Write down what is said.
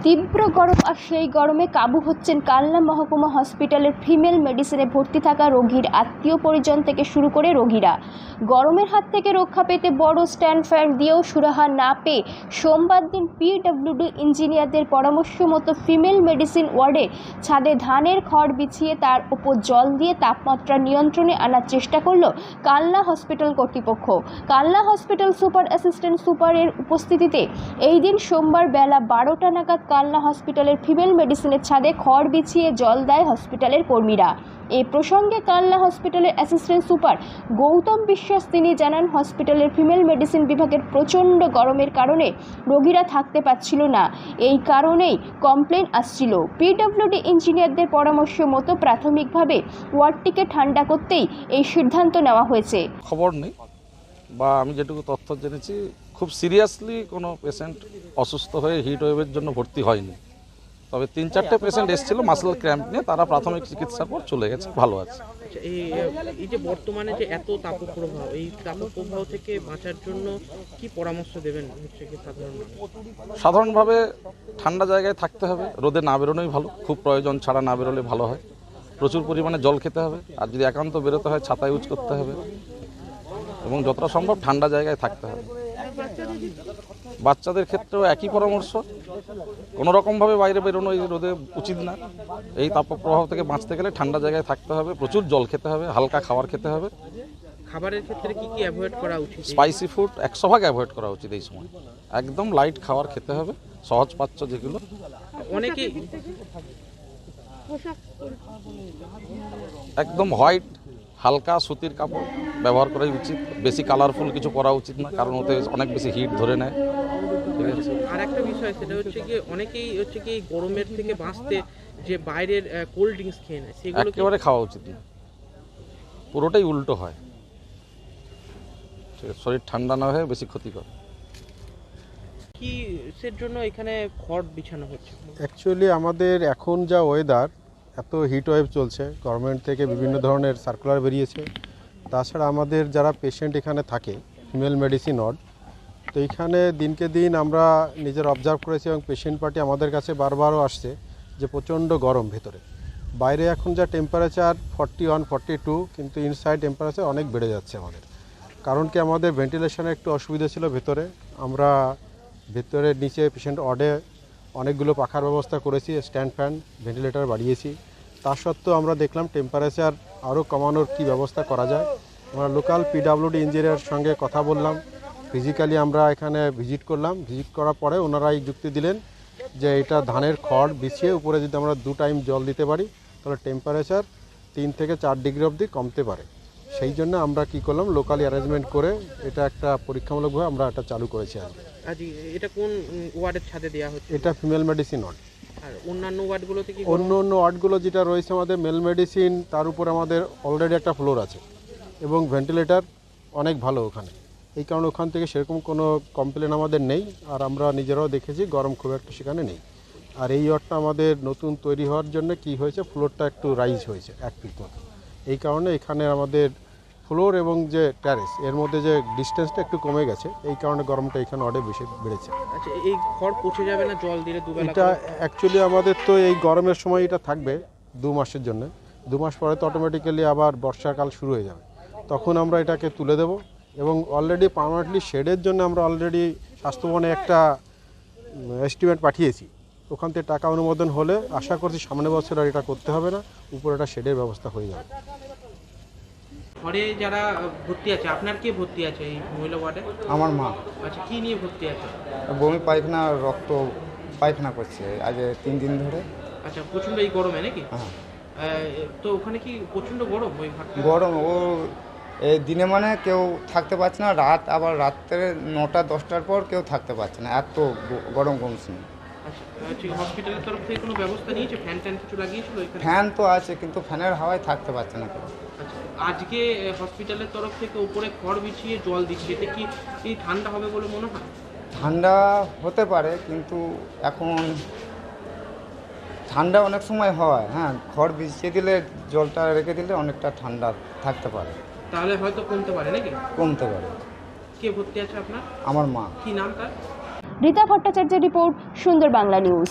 তীব্র গরম আর সেই গরমে কাবু হচ্ছেন কালনা মহকুমা হসপিটালের ফিমেল মেডিসিনে ভর্তি থাকা রোগীর আত্মীয় পরিজন থেকে শুরু করে রোগীরা। গরমের হাত থেকে রক্ষা পেতে বড় স্ট্যান্ড ফ্যান দিয়েও সুরাহা না পেয়ে সোমবার দিন পিডব্লিউডি ইঞ্জিনিয়ারদের পরামর্শ মতো ফিমেল মেডিসিন ওয়ার্ডে ছাদে ধানের খড় বিছিয়ে তার উপর জল দিয়ে তাপমাত্রা নিয়ন্ত্রণে আনার চেষ্টা করল কালনা হসপিটাল কর্তৃপক্ষ। কালনা হসপিটাল সুপার অ্যাসিস্ট্যান্ট সুপারের উপস্থিতিতে এই দিন সোমবার বেলা 12টা নাগাদ কালনা হসপিটালের ফিমেল মেডিসিনের ছাদে খড় বিছিয়ে জল দেয় হসপিটালের কর্মীরা। এই প্রসঙ্গে কালনা হসপিটালের অ্যাসিস্ট্যান্ট সুপার গৌতম বিশ্বাস তিনি জানান, হসপিটালের ফিমেল মেডিসিন বিভাগের প্রচণ্ড গরমের কারণে রোগীরা থাকতে পারছিল না, এই কারণেই কমপ্লেন আসছিল। পিডব্লিউডি ইঞ্জিনিয়ারদের পরামর্শ মতো প্রাথমিকভাবে ওয়ার্ডটিকে ঠান্ডা করতেই এই সিদ্ধান্ত নেওয়া হয়েছে। খবর নেই বা আমি যেটুকু তথ্য জেনেছি, খুব সিরিয়াসলি কোনো পেশেন্ট অসুস্থ হয়ে হিট ওয়েভের জন্য ভর্তি হয়নি। তবে 3-4টে পেশেন্ট এসেছিল মাসল ক্র্যাম্প নিয়ে, তারা প্রাথমিক চিকিৎসার পর চলে গেছে, ভালো আছে। এই যে বর্তমানে যে এত তাপপ্রবাহ, এই তাপপ্রবাহ থেকে বাঁচার জন্য কি পরামর্শ দেবেন সাধারণভাবে ঠান্ডা জায়গায় থাকতে হবে, রোদে না বেরোনোই ভালো, খুব প্রয়োজন ছাড়া না বেরোলে ভালো হয়। প্রচুর পরিমাণে জল খেতে হবে, আর যদি একান্ত বেরোতে হয় ছাতা ইউজ করতে হবে এবং যতটা সম্ভব ঠান্ডা জায়গায় থাকতে হবে। বাচ্চাদের ক্ষেত্রেও একই পরামর্শ, কোনো রকমভাবে বাইরে বেরোনো এই রোদে উচিত না। এই তাপপ্রবাহ থেকে বাঁচতে গেলে ঠান্ডা জায়গায় থাকতে হবে, প্রচুর জল খেতে হবে, হালকা খাবার খেতে হবে। খাবারের ক্ষেত্রে কি কি অ্যাভয়েড করা উচিত? স্পাইসি ফুড 100% অ্যাভয়েড করা উচিত এই সময়। একদম লাইট খাবার খেতে হবে, সহজ পাচ্য যেগুলো। অনেকেই একদম হোয়াইট হালকা সুতির কাপড় ব্যবহার করাই উচিত, বেশি কালারফুল কিছু পরা উচিত না, কারণ ওতে অনেক বেশি হিট ধরে নেয়। ঠিক আছে। আর একটা বিষয়, সেটা হচ্ছে কি অনেকেই হচ্ছে কি গরমের থেকে বাঁচতে যে বাইরের কোল্ড ড্রিঙ্কস খেয়ে নেয়, সেগুলো একেবারে খাওয়া উচিত না, পুরোটাই উল্টো হয়। ঠিক আছে, শরীর ঠান্ডা না হয়ে বেশি ক্ষতিকর। কি সের জন্য এখানে খড় বিছানো হচ্ছে? অ্যাকচুয়ালি আমাদের এখন যা ওয়েদার, এত হিট ওয়েভ চলছে, গভর্নমেন্ট থেকে বিভিন্ন ধরনের সার্কুলার বেরিয়েছে। তাছাড়া আমাদের যারা পেশেন্ট এখানে থাকে ফিমেল মেডিসিন ওয়ার্ড, তো এইখানে দিনকে দিন আমরা নিজের অবজার্ভ করেছি এবং পেশেন্ট পার্টি আমাদের কাছে বারবারও আসছে যে প্রচণ্ড গরম ভেতরে। বাইরে এখন যা টেম্পারেচার 41-42, কিন্তু ইনসাইড টেম্পারেচার অনেক বেড়ে যাচ্ছে আমাদের। কারণ কি আমাদের ভেন্টিলেশনের একটু অসুবিধা ছিল ভেতরে। আমরা ভেতরে নিচে পেশেন্ট ওয়ার্ডে অনেকগুলো পাখার ব্যবস্থা করেছি, স্ট্যান্ড ফ্যান, ভেন্টিলেটর বাড়িয়েছি। তা সত্ত্বেও আমরা দেখলাম টেম্পারেচার আরও কমানোর কি ব্যবস্থা করা যায়। আমরা লোকাল পিডব্লিউডি ইঞ্জিনিয়ারের সঙ্গে কথা বললাম, ফিজিক্যালি আমরা এখানে ভিজিট করলাম। ভিজিট করার পরে ওনারা এই যুক্তি দিলেন যে এটা ধানের খড় বিছিয়ে উপরে যদি আমরা 2 টাইম জল দিতে পারি তাহলে টেম্পারেচার 3 থেকে 4 ডিগ্রি অবধি কমতে পারে। সেই জন্য আমরা কি করলাম, লোকালি অ্যারেঞ্জমেন্ট করে এটা একটা পরীক্ষামূলকভাবে আমরা এটা চালু করেছি আজকে। এটা কোন ওয়ার্ডের ছাদে দেওয়া হচ্ছে? এটা ফিমেল মেডিসিন ওয়ার্ড। আর অন্যান্য ওয়ার্ডগুলোতে কি? অন্য ওয়ার্ডগুলো যেটা রয়েছে আমাদের মেল মেডিসিন, তার উপর আমাদের অলরেডি একটা ফ্লোর আছে এবং ভেন্টিলেটর অনেক ভালো ওখানে। এই কারণে ওখান থেকে সেরকম কোনো কমপ্লেন আমাদের নেই। আর আমরা নিজেরাও দেখেছি গরম খুব একটা সেখানে নেই। আর এই ওয়ার্ডটা আমাদের নতুন তৈরি হওয়ার জন্য কি হয়েছে, ফ্লোরটা একটু রাইজ হয়েছে 1 ফিট মতো। এই কারণে এখানে আমাদের ফ্লোর এবং যে ট্যারেস এর মধ্যে যে ডিস্টেন্সটা একটু কমে গেছে, এই কারণে গরমটা এখানে অনেক বেশি বেড়েছে। আচ্ছা, এই খড় পচে যাবে না জল দিলে দুবেলা? এটা অ্যাকচুয়ালি আমাদের তো এই গরমের সময় এটা থাকবে 2 মাসের জন্য। 2 মাস পরে তো অটোমেটিক্যালি আবার বর্ষাকাল শুরু হয়ে যাবে, তখন আমরা এটাকে তুলে দেব। এবং অলরেডি পার্মানেন্টলি শেডের জন্য আমরা অলরেডি স্বাস্থ্যভবনে একটা এস্টিমেট পাঠিয়েছি। ওখান থেকে টাকা অনুমোদন হলে আশা করছি সামনের বছর আর এটা করতে হবে না, উপরে একটা শেডের ব্যবস্থা হয়ে যাবে। ঘরে যারা ভর্তি আছে, আপনার কে ভর্তি আছে এই মহিলা ওয়ার্ডে? আমার মা। আচ্ছা, কি নিয়ে ভর্তি আছে? বমি পায়খানা, রক্ত পায়খানা করছে আজ 3 দিন ধরে। আচ্ছা, প্রচণ্ড এই গরমে নাকি? হ্যাঁ। তো ওখানে কি প্রচণ্ড গরম? ওই গরম, ও এই দিনে মানে কেউ থাকতে পারছে না, আবার রাত্রে 9টা-10টার পর কেউ থাকতে পারছে না, এত গরম কমছে না। আচ্ছা, হসপিটালের তরফ থেকে কোনো ব্যবস্থা নিয়েছে? ফ্যান কিছু লাগিয়েছিল এখানে? ফ্যান তো আছে, কিন্তু ফ্যানের হাওয়ায় থাকতে পারছে না কেউ। আচ্ছা, আজকে হসপিটালের তরফ থেকে উপরে খড় বিছিয়ে জল দিচ্ছে, এতে কি এই ঠান্ডা হবে বলে মনে হয়? ঠান্ডা হতে পারে, কিন্তু এখন ঠান্ডা অনেক সময় হয়। হ্যাঁ, খড় বিছিয়ে দিলে, জলটা রেখে দিলে অনেকটা ঠান্ডা থাকতে পারে, তাহলে হয়তো কমতে পারে নাকি? কমতে পারে। কে ভর্তি আছে আপনার? আমার মা। কি নাম তার? রীতা ভট্টাচার্যের রিপোর্ট, সুন্দর বাংলা নিউজ।